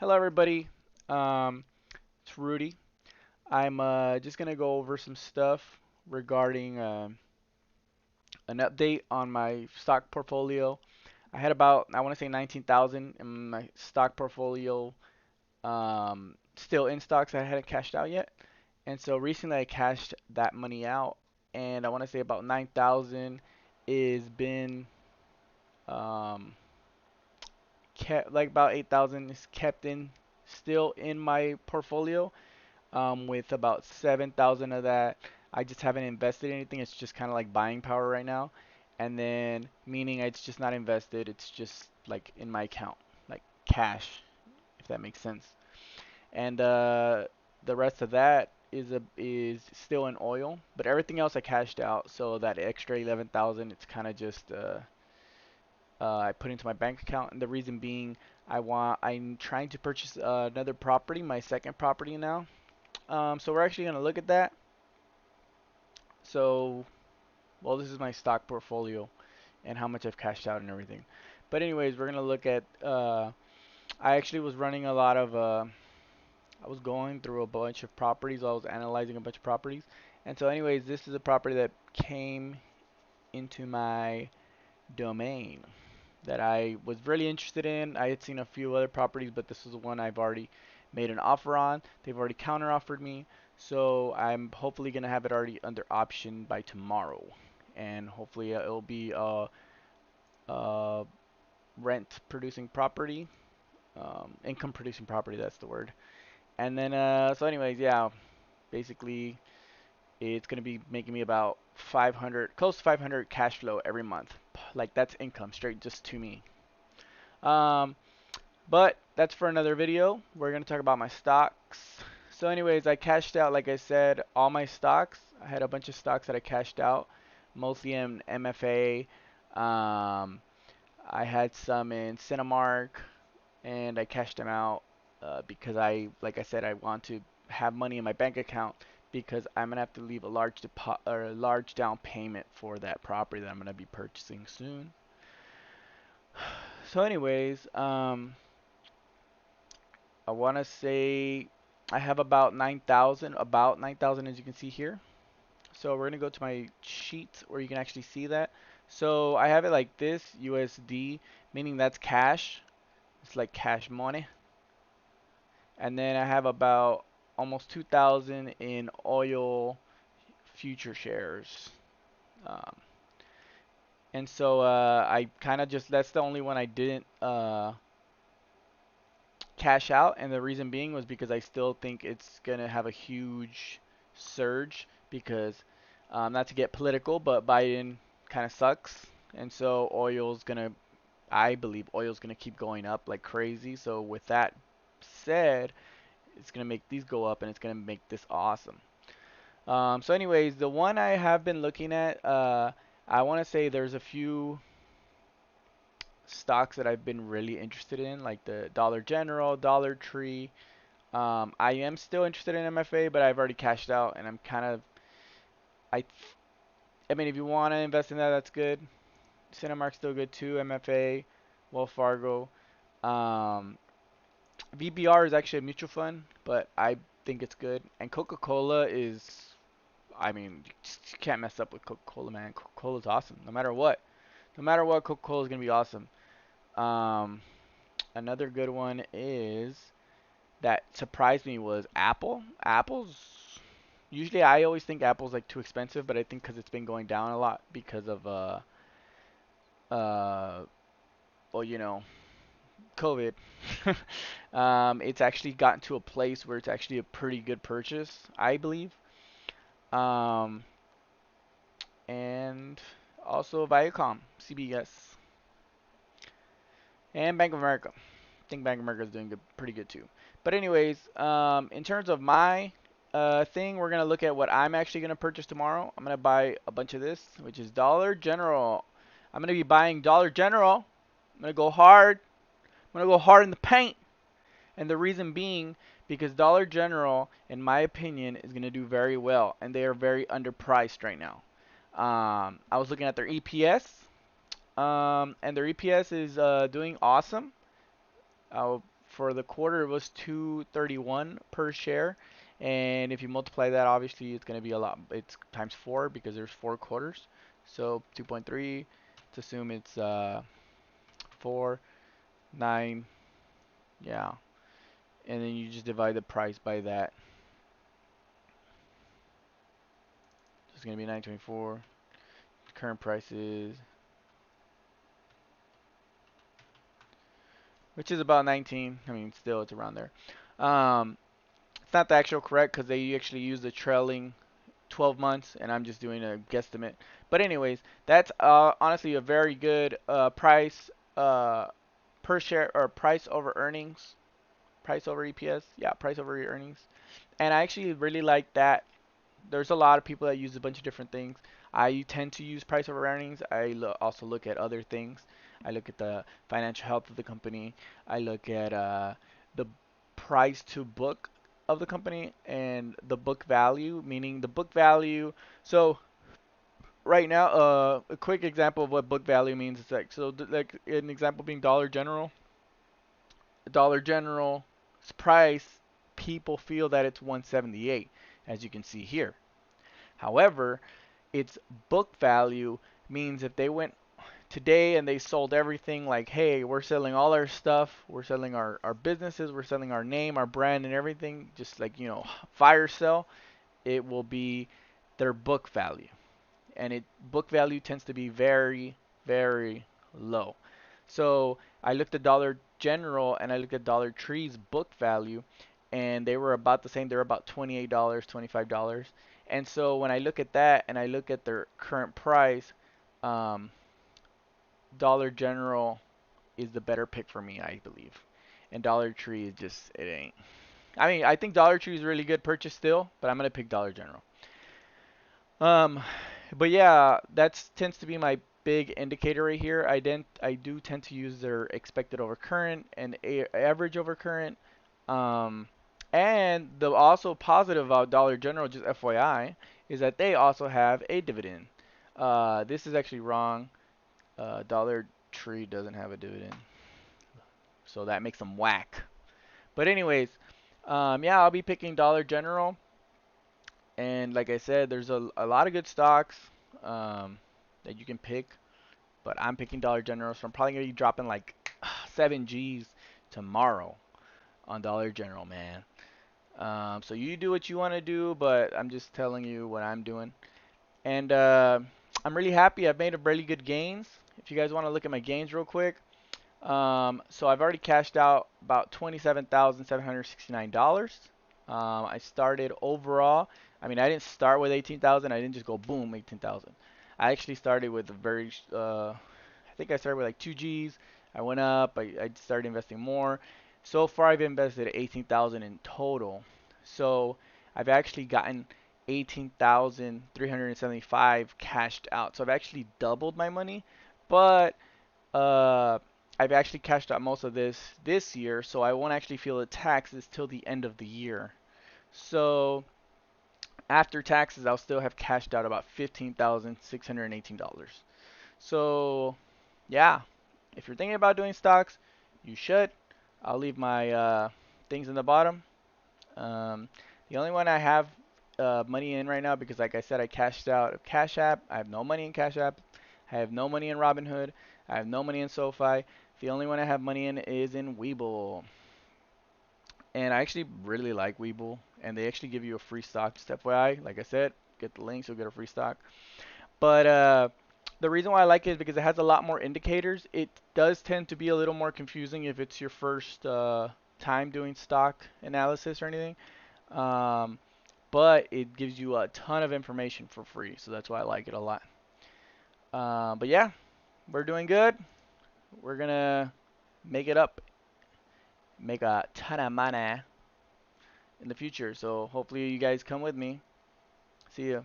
Hello, everybody. Um, it's Rudy. I'm just gonna go over some stuff regarding an update on my stock portfolio. I had about, I want to say 19,000 in my stock portfolio, still in stocks I hadn't cashed out yet. And so recently I cashed that money out, and I want to say about 9,000 is been um, kept, like about 8,000 is kept in still in my portfolio. With about 7,000 of that, I just haven't invested anything. It's just kind of like buying power right now. And then, meaning it's just not invested, it's just like in my account, like cash, if that makes sense. And the rest of that is still in oil, but everything else I cashed out. So that extra 11,000, it's kind of just I put into my bank account. And the reason being, I'm trying to purchase another property, my second property now. So we're actually going to look at that. So, well, this is my stock portfolio and how much I've cashed out and everything. But anyways, we're going to look at, I actually was running a lot of, I was going through a bunch of properties. I was analyzing a bunch of properties. And so anyways, this is a property that came into my domain that I was really interested in. I had seen a few other properties, but this was the one I've already made an offer on. They've already counter offered me, so I'm hopefully gonna have it already under option by tomorrow, and hopefully it'll be a rent producing property, income producing property. That's the word. And then so anyways, yeah, basically it's gonna be making me about 500, close to 500 cash flow every month. Like that's income straight just to me. Um, But that's for another video. We're going to talk about my stocks. So anyways, I cashed out, like I said, all my stocks. I had a bunch of stocks that I cashed out, mostly in MFA. Um, I had some in Cinemark, and I cashed them out because like I said, I want to have money in my bank account because I'm gonna have to leave a large or a large down payment for that property that I'm gonna be purchasing soon. So anyways, I want to say I have about 9,000 as you can see here. So we're going to go to my sheet where you can actually see that. So I have it like this, USD, meaning that's cash. It's like cash money. And then I have about almost 2,000 in oil future shares. Um, and so I kind of just, that's the only one I didn't cash out, and the reason being was because I still think it's gonna have a huge surge because not to get political, but Biden kind of sucks, and so I believe oil's gonna keep going up like crazy. So with that said, it's gonna make these go up, and it's gonna make this awesome. So anyways, the one I have been looking at, I want to say there's a few stocks that I've been really interested in, like the Dollar General, Dollar Tree. I am still interested in MFA, but I've already cashed out, and I'm kind of I. I mean, if you want to invest in that, that's good. Cinemark's still good too. MFA, Wells Fargo. Um, VBR is actually a mutual fund, but I think it's good. And Coca-Cola is, I mean, you can't mess up with Coca-Cola, man. Coca-Cola's awesome, no matter what. No matter what, Coca-Cola is gonna be awesome. Um, Another good one is that surprised me was Apple. Apple's usually I always think Apple's like too expensive, but I think because it's been going down a lot because of uh well COVID. It's actually gotten to a place where it's actually a pretty good purchase, I believe. Um, and also Viacom, CBS, and Bank of America. I think Bank of America is doing good, pretty good too. But anyways, in terms of my thing, we're gonna look at what I'm actually gonna purchase tomorrow. I'm gonna buy a bunch of this, which is Dollar General. I'm gonna be buying Dollar General. I'm gonna go hard. I'm gonna go hard in the paint. And the reason being because Dollar General, in my opinion, is gonna do very well, and they are very underpriced right now. I was looking at their EPS, and their EPS is doing awesome. for the quarter it was 231 per share, and if you multiply that, obviously it's going to be a lot. It's times four because there's four quarters. So 2.3. Let's assume it's 4, 9, yeah, and then you just divide the price by that. It's going to be 924. Current price is, which is about 19. I mean, still it's around there. It's not the actual correct because they actually use the trailing 12 months, and I'm just doing a guesstimate. But anyways, that's honestly a very good price per share, or price over earnings, price over EPS. Yeah, price over your earnings. And I actually really like that. There's a lot of people that use a bunch of different things. I tend to use price over earnings. Also look at other things. I look at the financial health of the company. I look at the price to book of the company and the book value, meaning the book value. So right now, a quick example of what book value means is like, so like an example being Dollar General. Dollar General's price, people feel that it's 178, as you can see here. However, its book value means if they went today and they sold everything, like, hey, we're selling all our stuff, we're selling our businesses, we're selling our name, our brand, and everything, just like, fire sale, it will be their book value. And book value tends to be very, very low. So I looked at Dollar General and I looked at Dollar Tree's book value, and they were about the same. They were about $28, $25. And so when I look at that and I look at their current price, um, Dollar General is the better pick for me, I believe. And Dollar Tree is just, it ain't. I mean, I think Dollar Tree is a really good purchase still, but I'm gonna pick Dollar General. Um, but yeah, that tends to be my big indicator right here. I do tend to use their expected over current and average over current. Um, and the also positive about Dollar General, just FYI, is that they also have a dividend. This is actually wrong. Dollar Tree doesn't have a dividend, so that makes them whack. But anyways, yeah, I'll be picking Dollar General. And like I said, there's a lot of good stocks that you can pick, but I'm picking Dollar General, so I'm probably gonna be dropping like 7 G's tomorrow on Dollar General, man. So you do what you want to do, but I'm just telling you what I'm doing. And I'm really happy. I've made a really good gains. If you guys want to look at my gains real quick, so I've already cashed out about $27,769. I started overall. I mean, I didn't start with 18,000. I didn't just go boom 18,000. I actually started with a very, I think I started with like 2 G's. I went up. I started investing more. So far, I've invested 18,000 in total. So I've actually gotten 18,375 cashed out. So I've actually doubled my money, but uh, I've actually cashed out most of this year, so I won't actually feel the taxes till the end of the year. So after taxes, I'll still have cashed out about $15,618. So yeah, if you're thinking about doing stocks, you should. I'll leave my things in the bottom. Um, the only one I have money in right now, because like I said, I cashed out of Cash App. I have no money in Cash App. I have no money in Robinhood. I have no money in SoFi. The only one I have money in is in Webull. And I actually really like Webull. And they actually give you a free stock, just FYI. Like I said, get the links, you'll get a free stock. But the reason why I like it is because it has a lot more indicators. It does tend to be a little more confusing if it's your first time doing stock analysis or anything. Um, but it gives you a ton of information for free, so that's why I like it a lot. But yeah, we're doing good. We're gonna make it up, make a ton of money in the future. So hopefully you guys come with me. See ya.